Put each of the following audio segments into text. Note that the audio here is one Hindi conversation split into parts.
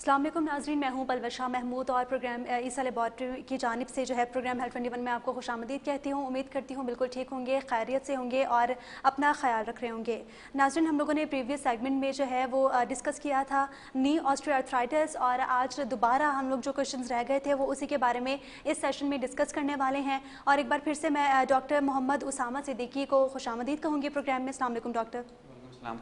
अस्सलाम वालेकुम नाज़रीन, मैं हूँ पलवशा महमूद और प्रोग्राम ईसा लेबॉर्ट्री की जानिब से जो है प्रोग्राम हेल्थ 21 में आपको खुशामदीद कहती हूँ। उम्मीद करती हूँ बिल्कुल ठीक होंगे, खैरियत से होंगे और अपना ख्याल रख रहे होंगे। नाज़रीन, हम लोगों ने प्रीवियस सेगमेंट में जो है वो डिस्कस किया था नी ऑस्टियोआर्थराइटिस और आज दोबारा हम लोग जो क्वेश्चन रह गए थे वो उसी के बारे में इस सेशन में डिस्कस करने वाले हैं। और एक बार फिर से मैं डॉक्टर मोहम्मद उसामा सिद्दीकी को खुशामदीद कहूँगी प्रोग्राम में। अस्सलाम वालेकुम doctor.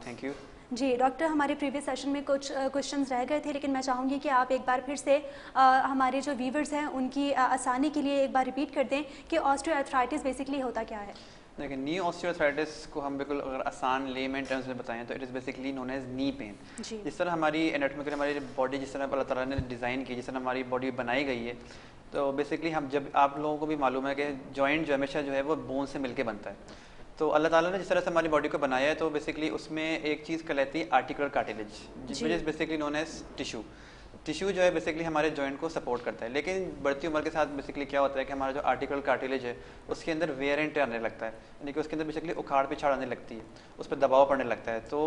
Thank you ji doctor, हमारे प्रीवियस सेशन में कुछ क्वेश्चंस रह गए थे, लेकिन मैं चाहूँगी कि आप एक बार फिर से हमारे जो व्यूवर्स हैं उनकी आसानी के लिए एक बार रिपीट कर दें कि ऑस्टियोआर्थराइटिस बेसिकली होता क्या है। देखिए, नी ऑस्टियोआर्थराइटिस को हम बिल्कुल अगर आसान लेमन टर्म्स में बताएं तो it is basically known as knee pain. जिस तरह हमारी एनाटॉमिकली हमारी बॉडी जिस तरह अल्लाह ताला ने डिज़ाइन की, जिस तरह हमारी बॉडी बनाई गई है, तो बेसिकली हम जब आप लोगों को भी मालूम है कि जॉइंट जो हमेशा जो है वो बोन से मिलके बनता है। तो अल्लाह ताला ने जिस तरह से हमारी बॉडी को बनाया है तो बेसिकली उसमें एक चीज़ कहलाती है articular cartilage, which is basically known as tissue. Tissue जो है बेसिकली हमारे जॉइंट को सपोर्ट करता है, लेकिन बढ़ती उम्र के साथ बेसिकली क्या होता है कि हमारा जो आर्टिकुलर कार्टिलेज है उसके अंदर वेयर एंड टेयर आने लगता है, यानी कि उसके अंदर बेसिकली उखाड़ पिछाड़ आने लगती है, उस पर दबाव पड़ने लगता है। तो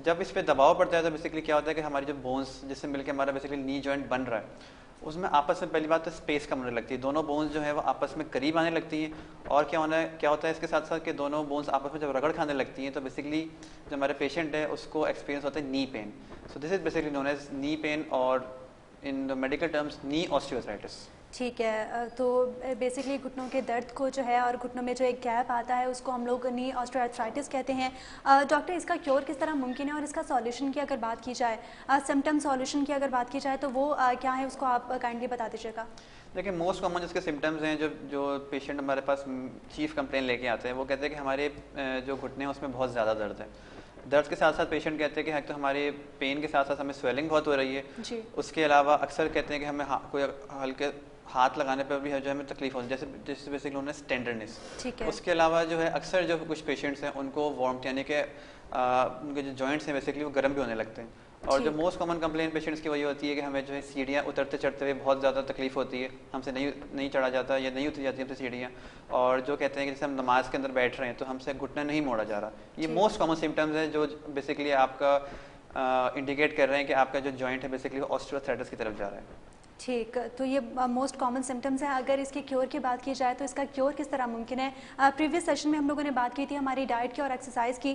जब इस पर दबाव पड़ता है तो बेसिकली क्या होता है कि हमारी जो बोन्स जिससे मिलकर हमारा बेसिकली नी जॉइंट बन रहा है उसमें आपस में पहली बात तो स्पेस कम होने लगती है, दोनों बोन्स जो है वो आपस में करीब आने लगती हैं। और क्या होता है इसके साथ साथ कि दोनों बोन्स आपस में जब रगड़ खाने लगती हैं तो बेसिकली जो हमारे पेशेंट है उसको एक्सपीरियंस होता है knee pain. So this is basically known as knee pain और in the medical terms knee osteoarthritis. ठीक है, तो बेसिकली घुटनों के दर्द को जो है और घुटनों में जो एक गैप आता है उसको हम लोग नी ऑस्टियोआर्थराइटिस कहते हैं। डॉक्टर, इसका क्योर किस तरह मुमकिन है और इसका सॉल्यूशन की अगर बात की जाए, सिम्टम सॉल्यूशन की अगर बात की जाए तो वो क्या है, उसको आप काइंडली बता दीजिएगा। देखिए, मोस्ट कॉमन जिसके सिम्टम्स हैं जो पेशेंट हमारे पास चीफ कंप्लेन लेके आते हैं वो कहते हैं कि हमारे जो घुटने हैं उसमें बहुत ज़्यादा दर्द है। दर्द के साथ साथ पेशेंट कहते हैं कि तो हमारे पेन के साथ साथ हमें स्वेलिंग बहुत हो रही है जी। उसके अलावा अक्सर कहते हैं कि हमें कोई हल्के हाथ लगाने पर भी जो हमें तकलीफ होती है, जैसे बेसिकली उन्हें टेंडरनेस। उसके अलावा जो है अक्सर जो कुछ पेशेंट्स हैं उनको वार्मथ यानी कि उनके जो जॉइंट्स हैं बेसिकली वो गर्म भी होने लगते हैं। और जो मोस्ट कॉमन कंप्लेन पेशेंट्स की वही होती है कि हमें जो है सीढ़ियाँ उतरते चढ़ते हुए बहुत ज़्यादा तकलीफ होती है, हमसे नहीं चढ़ा जाता या नहीं उतरी जाती हमसे सीढ़ियाँ। और जो कहते हैं कि जैसे हम नमाज के अंदर बैठ रहे हैं तो हमसे घुटना नहीं मोड़ा जा रहा। ये मोस्ट कॉमन सिम्टम्स हैं जो बेसिकली आपका इंडिकेट कर रहे हैं कि आपका जो जॉइंट है बेसिकली ऑस्टियोआर्थराइटिस की तरफ जा रहा है। ठीक, तो ये मोस्ट कॉमन सिम्टम्स हैं। अगर इसके क्योर की बात की जाए तो इसका क्योर किस तरह मुमकिन है? प्रीवियस सेशन में हम लोगों ने बात की थी हमारी डाइट की और एक्सरसाइज की,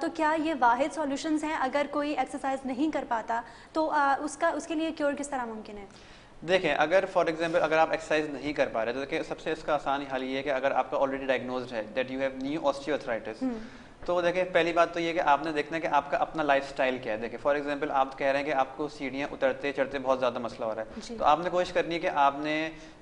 तो क्या ये वाहिद सॉल्यूशंस हैं? अगर कोई एक्सरसाइज नहीं कर पाता तो उसके लिए क्योर किस तरह मुमकिन है? देखें, अगर फॉर एग्जांपल अगर आप एक्सरसाइज नहीं कर पा रहे तो देखिए सबसे इसका आसान हल ये है कि अगर आपका ऑलरेडी डायग्नोज्ड है that you have knee osteoarthritis, तो देखिए पहली बात तो ये है कि आपने देखना है कि आपका अपना लाइफस्टाइल क्या है। देखिए फॉर एग्जांपल आप कह रहे हैं कि आपको सीढ़ियाँ उतरते चढ़ते बहुत ज़्यादा मसला हो रहा है, तो आपने कोशिश करनी है कि आपने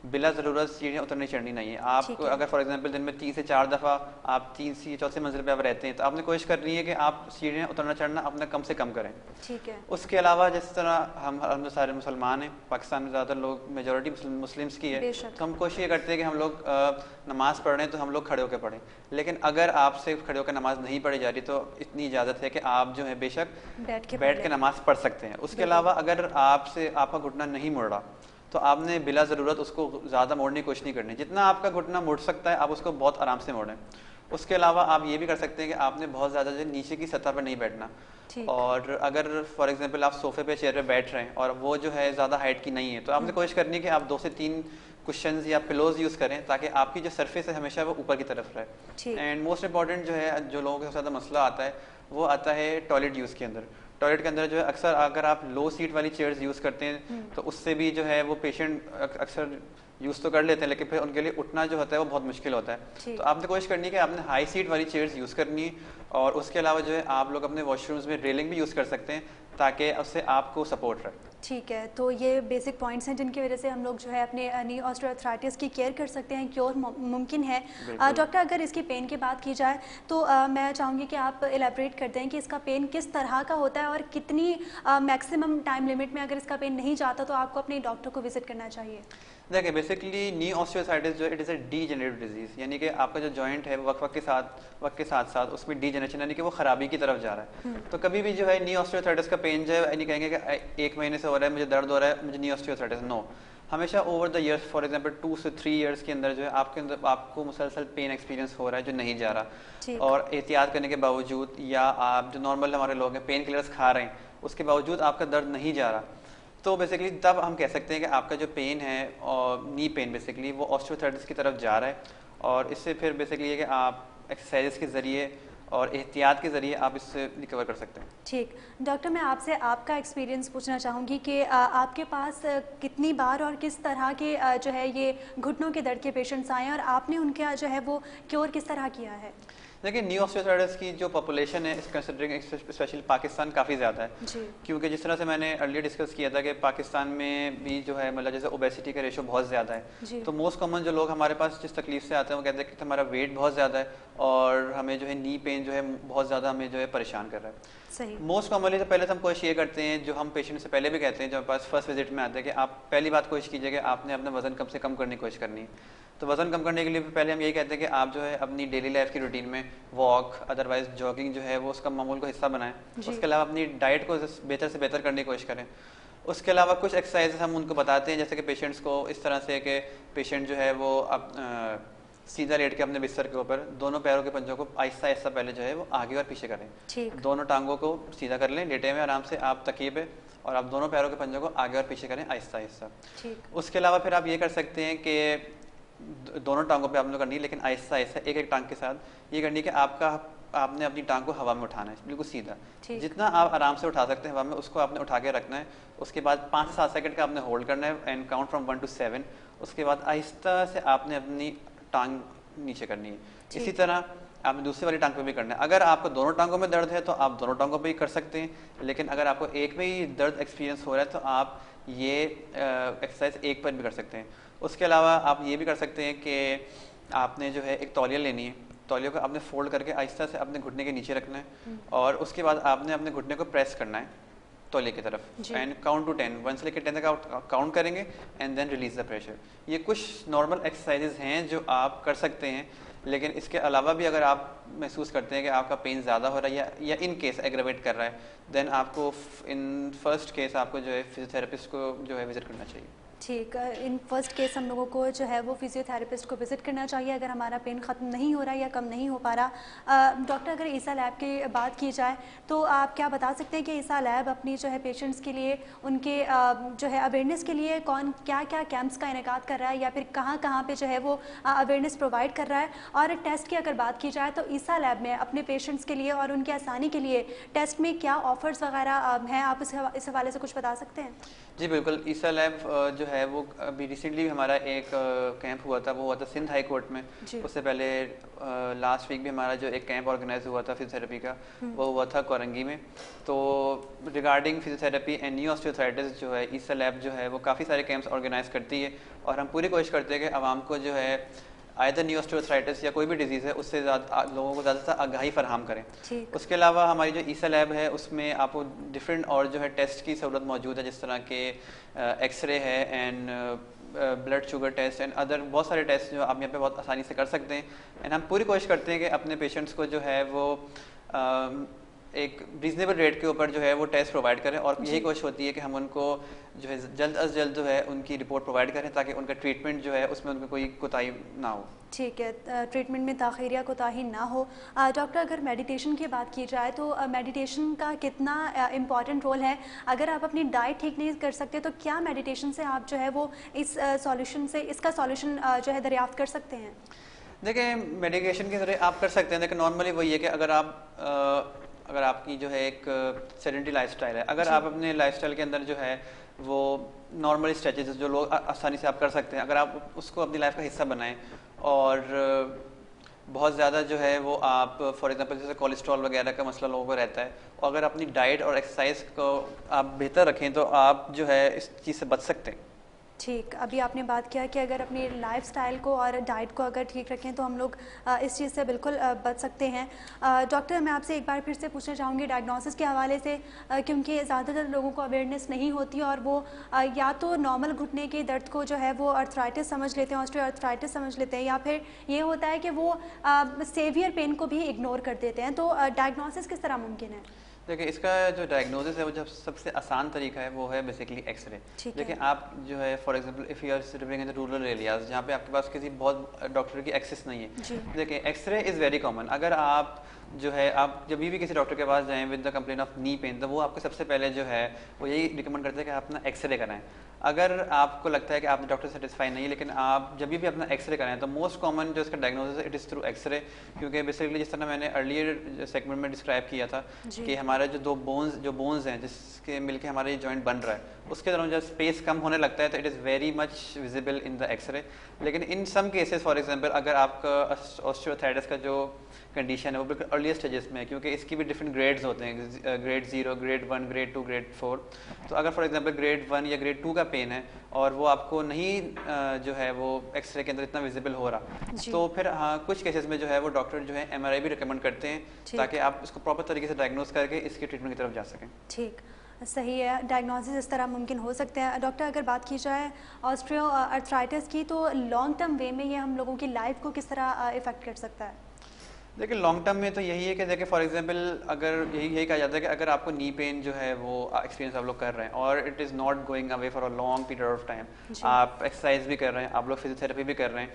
बिला ज़रूरत सीढ़ियाँ उतरनी चढ़नी नहीं है। आप अगर फॉर एग्जांपल दिन में 3 से 4 दफ़ा आप 3 से 4 मंजिल पे आप रहते हैं तो आपने कोशिश करनी है कि आप सीढ़ियाँ उतरना चढ़ना अपना कम से कम करें। ठीक है। उसके अलावा जिस तरह हम सारे मुसलमान हैं, पाकिस्तान में ज़्यादातर लोग मेजॉरिटी मुस्लिम्स की है, तो हम कोशिश ये करते हैं कि हम लोग नमाज़ पढ़ रहे हैं तो हम लोग खड़े होकर पढ़ें। लेकिन अगर आपसे खड़े होकर नमाज नहीं पढ़ी जा रही तो इतनी इजाज़त है कि आप जो है बेशक बैठ के नमाज पढ़ सकते हैं। उसके अलावा अगर आपका घुटना नहीं मुड़ रहा तो आपने बिला ज़रूरत उसको ज़्यादा मोड़ने की कोशिश नहीं करनी। जितना आपका घुटना मुड़ सकता है आप उसको बहुत आराम से मोड़ें। उसके अलावा आप ये भी कर सकते हैं कि आपने बहुत ज़्यादा जो नीचे की सतह पर नहीं बैठना, और अगर फॉर एग्जांपल आप सोफे पे चेयर पे बैठ रहे हैं और वो जो है ज़्यादा हाइट की नहीं है तो आपने कोशिश करनी है कि आप 2 से 3 कुशन्स या पिलोज यूज़ करें ताकि आपकी जो सरफेस है हमेशा वो ऊपर की तरफ रहे। एंड मोस्ट इंपॉर्टेंट जो है जो लोगों के सबसे ज़्यादा मसला आता है वो आता है टॉयलेट यूज़ के अंदर। टॉयलेट के अंदर जो है अक्सर अगर आप लो सीट वाली चेयर्स यूज़ करते हैं तो उससे भी जो है वो पेशेंट अक्सर यूज़ तो कर लेते हैं लेकिन फिर उनके लिए उठना जो होता है वो बहुत मुश्किल होता है। तो आपने कोशिश करनी है कि आपने हाई सीट वाली चेयर्स यूज़ करनी है, और उसके अलावा जो है आप लोग अपने वॉशरूम्स में रेलिंग भी यूज़ कर सकते हैं ताकि उससे आपको सपोर्ट रहे। ठीक है, तो ये बेसिक पॉइंट्स हैं जिनकी वजह से हम लोग जो है अपने नी ऑस्टियोआर्थराइटिस की केयर कर सकते हैं, क्योर मुमकिन है। डॉक्टर, अगर इसकी पेन की बात की जाए तो मैं चाहूँगी कि आप एलेबरेट कर दें कि इसका पेन किस तरह का होता है और कितनी मैक्सिमम टाइम लिमिट में अगर इसका पेन नहीं जाता तो आपको अपने डॉक्टर को विजिट करना चाहिए। देखिए बेसिकली नी ऑस्टियोआर्थराइटिस जो it is a degenerative disease, यानी कि आपका जो जॉइंट है वक्त के साथ साथ उसमें डीजेनरेशन यानी कि वो खराबी की तरफ जा रहा है। तो कभी भी जो है नी ऑस्टियोआर्थराइटिस का पेन जो है यानी कहेंगे कि 1 महीने से हो रहा है मुझे दर्द हो रहा है मुझे नी ऑस्टियोआर्थराइटिस, नो। हमेशा over the years for example 2 से 3 ईयर्स के अंदर जो है आपको मुसलसल पेन एक्सपीरियंस हो रहा है जो नहीं जा रहा, और एहतियात करने के बावजूद या आप जो नॉर्मल हमारे लोग हैं पेन किलर्स खा रहे हैं उसके बावजूद आपका दर्द नहीं जा रहा, तो बेसिकली तब हम कह सकते हैं कि आपका जो पेन है और नी पेन बेसिकली वो ऑस्टियोआर्थराइटिस की तरफ जा रहा है, और इससे फिर बेसिकली ये कि आप एक्सरसाइज के ज़रिए और एहतियात के ज़रिए आप इससे रिकवर कर सकते हैं। ठीक डॉक्टर, मैं आपसे आपका एक्सपीरियंस पूछना चाहूँगी कि आपके पास कितनी बार और किस तरह के जो है ये घुटनों के दर्द के पेशेंट्स आए हैं और आपने उनका जो है वो क्योर किस तरह किया है? देखिए, न्यू ऑस्टियोआर्थराइटिस की जो पॉपुलेशन है इस कंसिडरिंग स्पेशली पाकिस्तान काफ़ी ज़्यादा है जी। क्योंकि जिस तरह से मैंने अर्लियर डिस्कस किया था कि पाकिस्तान में भी जो है मतलब जैसे ओबेसिटी का रेशो बहुत ज़्यादा है, तो मोस्ट कॉमन जो लोग हमारे पास जिस तकलीफ से आते हैं वो कहते हैं कि हमारा वेट बहुत ज़्यादा है और हमें जो है नी पेन जो है बहुत ज़्यादा हमें जो है परेशान कर रहा है। सही। मोस्ट कॉमनली तो पहले हम कोशिश ये करते हैं, जो हम पेशेंट से पहले भी कहते हैं जब पास फर्स्ट विजिट में आते हैं, कि आप पहली बात कोशिश कीजिए कि आपने अपना वजन कम से कम करने की कोशिश करनी है। तो वजन कम करने के लिए पहले हम यही कहते हैं कि आप जो है अपनी डेली लाइफ की रूटीन में वॉक अदरवाइज जॉगिंग जो है वो उसका मामूल का हिस्सा बनाएं। उसके अलावा अपनी डाइट को बेहतर से बेहतर करने की कोशिश करें। उसके अलावा कुछ एक्सरसाइजेस हम उनको बताते हैं, जैसे कि पेशेंट्स को इस तरह से कि पेशेंट जो है वो सीधा लेट के अपने बिस्तर के ऊपर दोनों पैरों के पंजों को आहिस्ता आहिस्ता पहले जो है वो आगे और पीछे करें। दोनों टांगों को सीधा कर लें लेटे हुए आराम से आप तकिए पे, और आप दोनों पैरों के पंजों को आगे और पीछे करें आहिस्ता आहिस्ता। उसके अलावा फिर आप ये कर सकते हैं कि दोनों टांगों पे आपने करनी है, लेकिन आहिस्ता आहिस्ता एक एक टांग के साथ ये करनी है कि आपने अपनी टांग को हवा में उठाना है बिल्कुल सीधा। जितना आप आराम से उठा सकते हैं हवा में उसको आपने उठा के रखना है। उसके बाद 5 से 7 सेकंड का आपने होल्ड करना है एंड काउंट फ्रॉम 1 to 7। उसके बाद आहिस्ता से आपने अपनी टांग नीचे करनी है। इसी तरह आपने दूसरी वाली टांग पे भी करना है। अगर आपको दोनों टांगों में दर्द है तो आप दोनों टांगों पे ही कर सकते हैं, लेकिन अगर आपको एक में ही दर्द एक्सपीरियंस हो रहा है तो आप ये एक्सरसाइज एक पर भी कर सकते हैं। उसके अलावा आप ये भी कर सकते हैं कि आपने जो है एक तौलिया लेनी है, तौलिया को आपने फोल्ड करके आहिस्ता से अपने घुटने के नीचे रखना है और उसके बाद आपने अपने घुटने को प्रेस करना है तौलिए की तरफ एंड काउंट टू 10, 1 से लेकर 10 तक काउंट करेंगे and then release the pressure. ये कुछ नॉर्मल एक्सरसाइजेज हैं जो आप कर सकते हैं, लेकिन इसके अलावा भी अगर आप महसूस करते हैं कि आपका पेन ज़्यादा हो रहा है या इन केस एग्रावेट कर रहा है, देन आपको इन फर्स्ट केस आपको जो है फिजियोथेरेपिस्ट को जो है विजिट करना चाहिए। ठीक, इन फर्स्ट केस हम लोगों को जो है वो फिजियोथेरेपिस्ट को विजिट करना चाहिए अगर हमारा पेन ख़त्म नहीं हो रहा या कम नहीं हो पा रहा। डॉक्टर, अगर ईसा लैब की बात की जाए तो आप क्या बता सकते हैं कि ईसा लैब अपनी जो है पेशेंट्स के लिए उनके जो है अवेयरनेस के लिए क्या क्या कैंप्स का इनेकाद कर रहा है या फिर कहाँ कहाँ पे जो है वो अवेयरनेस प्रोवाइड कर रहा है? और टेस्ट की अगर बात की जाए तो ईसा लैब में अपने पेशेंट्स के लिए और उनकी आसानी के लिए टेस्ट में क्या ऑफर्स वगैरह हैं, आप इस हवाले से कुछ बता सकते हैं? जी बिल्कुल, ईसा लैब जो है वो अभी रिसेंटली हमारा एक कैंप हुआ था, वो हुआ था सिंध हाई कोर्ट में। उससे पहले लास्ट वीक भी हमारा जो एक कैंप ऑर्गेनाइज हुआ था फिजियोथेरेपी का, वो हुआ था कोरंगी में। तो regarding physiotherapy and new osteoarthritis जो है ईसा लैब जो है वो काफ़ी सारे कैंप्स ऑर्गेनाइज करती है और हम पूरी कोशिश करते हैं कि आवाम को जो है आइदर न्यू ऑस्टियोआर्थराइटिस या कोई भी डिजीज़ है उससे लोगों को ज़्यादा से आगाही फराहम करें। उसके अलावा हमारी जो ईसा लैब है उसमें आपको डिफरेंट और जो है टेस्ट की सहूलत मौजूद है, जिस तरह के एक्सरे है and blood sugar test and other बहुत सारे टेस्ट जो आप यहाँ पे बहुत आसानी से कर सकते हैं। एंड हम पूरी कोशिश करते हैं कि अपने पेशेंट्स को जो है वो एक रीजनेबल रेट के ऊपर जो है वो टेस्ट प्रोवाइड करें और यही कोशिश होती है कि हम उनको जो है जल्द अज जल्द जो है उनकी रिपोर्ट प्रोवाइड करें ताकि उनका ट्रीटमेंट जो है उसमें उनको कोई कोताही ना हो। ठीक है, ट्रीटमेंट में ताख़ीर या कोताही ना हो। डॉक्टर, अगर मेडिटेशन की बात की जाए तो मेडिटेशन का कितना इम्पॉर्टेंट रोल है? अगर आप अपनी डाइट ठीक नहीं कर सकते तो क्या मेडिटेशन से आप जो है वो इस सॉल्यूशन से इसका सॉल्यूशन जो है दरियाफ्त कर सकते हैं? देखिए, मेडिकेशन के ज़रिए आप कर सकते हैं, लेकिन नॉर्मली वही है कि अगर आपकी जो है एक सेडेंटरी लाइफस्टाइल है, अगर आप अपने लाइफस्टाइल के अंदर जो है वो नॉर्मल स्ट्रेचेस जो लोग आसानी से आप कर सकते हैं, अगर आप उसको अपनी लाइफ का हिस्सा बनाएं और बहुत ज़्यादा जो है वो आप फॉर एग्जांपल जैसे कोलेस्ट्रॉल वगैरह का मसला लोगों को रहता है, और अगर अपनी डाइट और एक्सरसाइज को आप बेहतर रखें तो आप जो है इस चीज़ से बच सकते हैं। ठीक, अभी आपने बात किया कि अगर अपनी लाइफस्टाइल को और डाइट को अगर ठीक रखें तो हम लोग इस चीज़ से बिल्कुल बच सकते हैं। डॉक्टर, मैं आपसे एक बार फिर से पूछना चाहूँगी डायग्नोसिस के हवाले से, क्योंकि ज़्यादातर लोगों को अवेयरनेस नहीं होती और वो या तो नॉर्मल घुटने के दर्द को जो है वो अर्थराइटिस समझ लेते हैं, ऑस्टियोआर्थराइटिस समझ लेते हैं, या फिर ये होता है कि वो सेवियर पेन को भी इग्नोर कर देते हैं। तो डायग्नोसिस किस तरह मुमकिन है? देखिए, इसका जो डायग्नोसिस है वो जब सबसे आसान तरीका है वो है बेसिकली एक्सरे। देखिए, आप जो है for example if you are living in the rural areas जहाँ पे आपके पास किसी बहुत डॉक्टर की एक्सेस नहीं है, देखिए एक्सरे इज़ वेरी कॉमन। अगर आप जो है आप जब भी किसी डॉक्टर के पास जाएं with the complain of knee pain, तो वो आपको सबसे पहले जो है वो यही रिकमेंड करते हैं कि आप अपना एक्सरे कराएं। अगर आपको लगता है कि आप डॉक्टर सेटिस्फाई नहीं, लेकिन आप जब भी अपना एक्सरे कराएं तो मोस्ट कॉमन जो इसका डायग्नोसिस है इट इज़ थ्रू एक्सरे, क्योंकि बेसिकली जिस तरह मैंने अर्लियर सेगमेंट में डिस्क्राइब किया था कि हमारे जो बोन्स हैं जिसके मिलके हमारा जॉइंट बन रहा है, उसके दौरान जब स्पेस कम होने लगता है तो it is very much visible in the x ray. लेकिन in some cases for example अगर आपका ऑस्टियोआर्थराइटिस का जो कंडीशन है वो बिल्कुल अर्लीस्ट स्टेजेस में है, क्योंकि इसकी भी डिफरेंट ग्रेड्स होते हैं, ग्रेड 0, ग्रेड 1, ग्रेड 2, ग्रेड 4। तो अगर फॉर एग्जांपल ग्रेड 1 या ग्रेड 2 का पेन है और वो आपको नहीं जो है वो एक्सरे के अंदर इतना विजिबल हो रहा, तो फिर हाँ कुछ केसेस में जो है वो डॉक्टर जो है MRI भी रिकमेंड करते हैं ताकि आप इसको प्रॉपर तरीके से डायग्नोस करके इसकी ट्रीटमेंट की तरफ जा सकें। ठीक, सही है, डायग्नोसिस इस तरह मुमकिन हो सकते हैं। डॉक्टर अगर बात की जाए ऑस्टियो आर्थराइटिस की, तो लॉन्ग टर्म वे में ये हम लोगों की लाइफ को किस तरह इफ़ेक्ट कर सकता है? देखिए लॉन्ग टर्म में तो यही है कि देखिए फॉर एग्जांपल अगर यही कहा जाता है कि अगर आपको नी पेन जो है वो एक्सपीरियंस आप लोग कर रहे हैं और it is not going away for a long period of time, आप एक्सरसाइज भी कर रहे हैं, आप लोग फिजियोथेरेपी भी कर रहे हैं,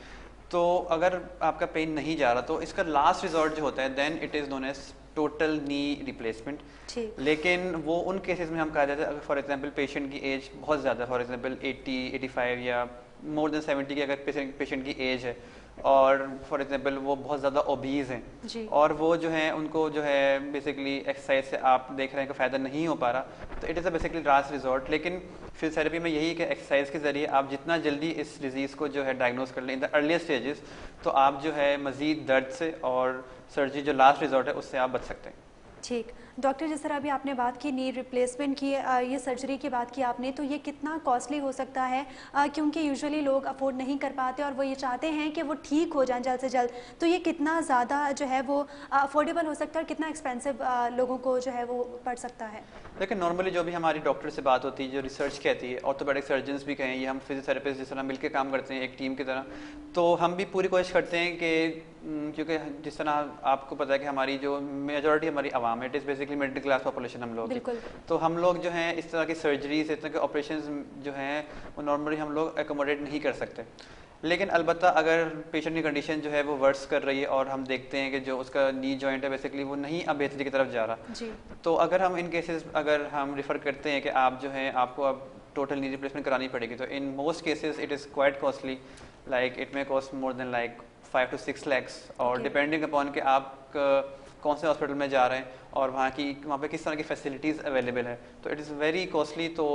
तो अगर आपका पेन नहीं जा रहा तो इसका लास्ट रिजॉर्ट जो होता है then it is known as total knee replacement. लेकिन वो उन केसेस में हम कहा जाता है अगर फॉर एग्जांपल पेशेंट की एज बहुत ज़्यादा, फॉर एग्जांपल 80, 85 या मोर देन 70 की अगर पेशेंट की एज है और फॉर एग्जांपल वो बहुत ज़्यादा ओबीज हैं और वो जो है उनको जो है बेसिकली एक्सरसाइज से आप देख रहे हैं कि फ़ायदा नहीं हो पा रहा, तो it is a basically last resort. लेकिन फिजियोथेरेपी में यही कि एक्सरसाइज के ज़रिए आप जितना जल्दी इस डिजीज़ को जो है डायग्नोस कर लें इन द अर्लीस्ट स्टेजेस, तो आप जो है मज़ीद दर्द से और सर्जरी जो लास्ट रिजॉर्ट है उससे आप बच सकते हैं। ठीक डॉक्टर, जिस तरह अभी आपने बात की नी रिप्लेसमेंट की, ये सर्जरी की बात की आपने, तो ये कितना कॉस्टली हो सकता है? क्योंकि यूजुअली लोग अफोर्ड नहीं कर पाते और वो ये चाहते हैं कि वो ठीक हो जाएं जल्द से जल्द, तो ये कितना ज़्यादा जो है वो अफोर्डेबल हो सकता है और कितना एक्सपेंसिव लोगों को जो है वो पड़ सकता है? लेकिन नॉर्मली जो भी हमारी डॉक्टर से बात होती है, जो रिसर्च कहती है, ऑर्थोपेडिक सर्जन्स भी कहें या हम फिजियोथेरेपिस्ट जिस तरह मिलकर काम करते हैं एक टीम की तरह, तो हम भी पूरी कोशिश करते हैं कि क्योंकि जिस तरह आपको पता है कि हमारी जो मेजॉरिटी हमारी आवाम है it is basically middle class population हम लोग, तो हम लोग जो हैं इस तरह की सर्जरीज, इस तरह के ऑपरेशन जो हैं वो नॉर्मली हम लोग एकोमोडेट नहीं कर सकते। लेकिन अलबत्ता अगर पेशेंट की कंडीशन जो है वो वर्स कर रही है और हम देखते हैं कि जो उसका नी जॉइंट है बेसिकली वो नहीं अब बेहतरी की तरफ जा रहा, तो अगर हम इन केसेस अगर हम रिफ़र करते हैं कि आप जो है आपको अब टोटल नी रिप्लेसमेंट करानी पड़ेगी, तो in most cases it is quite costly, like it may cost more than like 5 to 6 lakhs और डिपेंडिंग अपॉन कि आप कौन से हॉस्पिटल में जा रहे हैं और वहाँ पे किस तरह की फैसिलिटीज़ अवेलेबल है, तो इट इज़ वेरी कॉस्टली। तो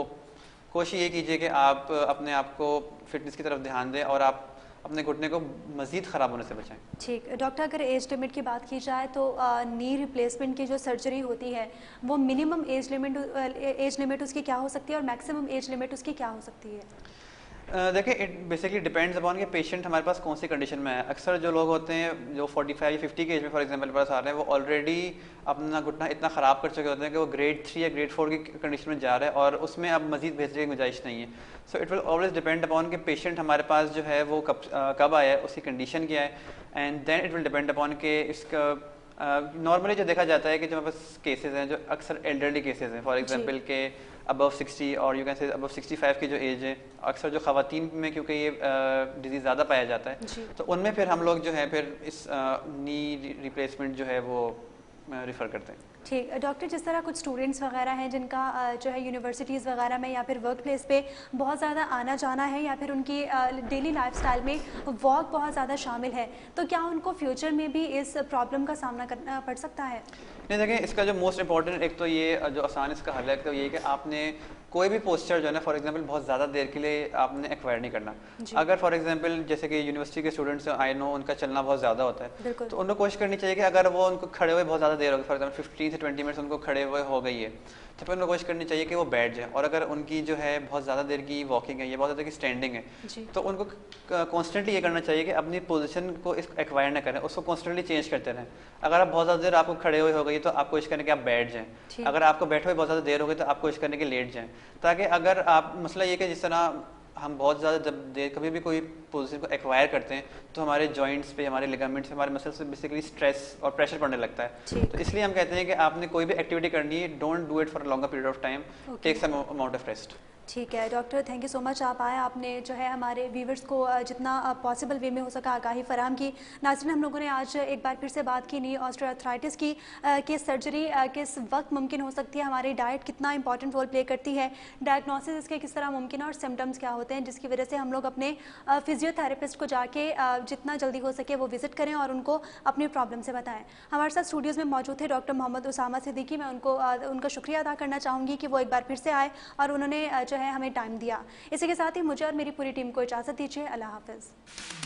कोशिश ये कीजिए कि आप अपने आप को फिटनेस की तरफ ध्यान दें और आप अपने घुटने को मज़ीद ख़राब होने से बचाएं। ठीक डॉक्टर, अगर एज लिमिट की बात की जाए तो नी रिप्लेसमेंट की जो सर्जरी होती है वो मिनिमम एज लिमिट उसकी क्या हो सकती है और मैक्सिमम एज लिमिट उसकी क्या हो सकती है? देखिए इट बेसिकली डिपेंड्स अपॉन कि पेशेंट हमारे पास कौन सी कंडीशन में है। अक्सर जो लोग होते हैं जो 45 या 50 के एज में फॉर एग्जांपल पास आ रहे हैं, वो ऑलरेडी अपना घुटना इतना ख़राब कर चुके होते हैं कि वो ग्रेड 3 या ग्रेड 4 की कंडीशन में जा रहा है और उसमें अब मज़ीद बेहतरी की गुंजाइश नहीं है। So it will always depend upon कि पेशेंट हमारे पास जो है वो कब आया है, उसकी कंडीशन क्या है, and then it will depend upon कि इसका नॉर्मली जो देखा जाता है कि जो हमारे पास केसेस हैं जो अक्सर एल्डरली केसेस हैं, फॉर एग्जांपल के अबव 60 और यू कैन से अबव 65 की जो एज है, अक्सर जो ख़वातीन में क्योंकि ये डिजीज़ ज़्यादा पाया जाता है, तो उनमें फिर हम लोग जो है फिर इस नी रिप्लेसमेंट जो है वो रिफ़र करते हैं। ठीक डॉक्टर, जिस तरह कुछ स्टूडेंट्स वगैरह हैं जिनका जो है यूनिवर्सिटीज़ वगैरह में या फिर वर्क प्लेस पे बहुत ज़्यादा आना जाना है या फिर उनकी डेली लाइफस्टाइल में वॉक बहुत ज़्यादा शामिल है, तो क्या उनको फ्यूचर में भी इस प्रॉब्लम का सामना करना पड़ सकता है? नहीं, देखिए इसका जो मोस्ट इंपॉर्टेंट एक तो ये जो आसान इसका हल है तो ये कि आपने कोई भी पोस्चर जो है ना फॉर एग्जांपल बहुत ज़्यादा देर के लिए आपने एक्वायर नहीं करना। अगर फॉर एग्जांपल जैसे कि यूनिवर्सिटी के स्टूडेंट्स आई नो उनका चलना बहुत ज़्यादा होता है, तो उनको कोशिश करनी चाहिए कि अगर वो उनको खड़े हुए बहुत ज़्यादा देर हो गई, फॉर एग्जांपल 15 से 20 मिनट्स उनको खड़े हुए हो गई है, तो फिर उनको कोशिश करनी चाहिए कि वो बैठ जाए। और अगर उनकी जो है बहुत ज़्यादा देर की वॉकिंग है या बहुत ज़्यादा की स्टैंडिंग है, तो उनको कॉन्स्टेंटली ये करना चाहिए कि अपनी पोजीशन को एक्वायर ना करें, उसको कॉन्स्टेंटली चेंज करते रहें। अगर आप बहुत ज़्यादा देर आपको खड़े हुए हो गई तो आप कोशिश करें कि आप बैठ जाएँ, अगर आपको बैठे हुए बहुत ज़्यादा देर हो गई तो आप कोशिश करें कि लेट जाएँ, ताकि अगर आप मसला ये कि जिस तरह हम बहुत ज़्यादा जब देर कभी भी कोई पोजीशन को एक्वायर करते हैं तो हमारे जॉइंट्स पे, हमारे लिगामेंट्स पे, हमारे मसल्स पे बेसिकली स्ट्रेस और प्रेशर पड़ने लगता है। तो इसलिए हम कहते हैं कि आपने कोई भी एक्टिविटी करनी है, don't do it for a longer period of time, take some amount of rest. ठीक है doctor, thank you so much. आप आए, आपने जो है हमारे व्यूवर्स को जितना पॉसिबल वे में हो सका आगाही फराम की। नाज़रीन, हम लोगों ने आज एक बार फिर से बात की नी ऑस्टियोआर्थराइटिस की कि सर्जरी किस वक्त मुमकिन हो सकती है, हमारी डाइट कितना इंपॉर्टेंट रोल प्ले करती है, डायग्नोसिस इसके किस तरह मुमकिन है और सिम्टम्स क्या होते हैं, जिसकी वजह से हम लोग अपने फिजियोथेरेपिस्ट को जाके जितना जल्दी हो सके वो विजिट करें और उनको अपनी प्रॉब्लम से बताएं। हमारे साथ स्टूडियोज़ में मौजूद थे डॉक्टर मोहम्मद उसामा सिद्दीकी। मैं उनका शुक्रिया अदा करना चाहूँगी कि वो एक बार फिर से आए और उन्होंने जो है हमें टाइम दिया। इसी के साथ ही मुझे और मेरी पूरी टीम को इजाज़त दीजिए। अल्लाह हाफ़िज़।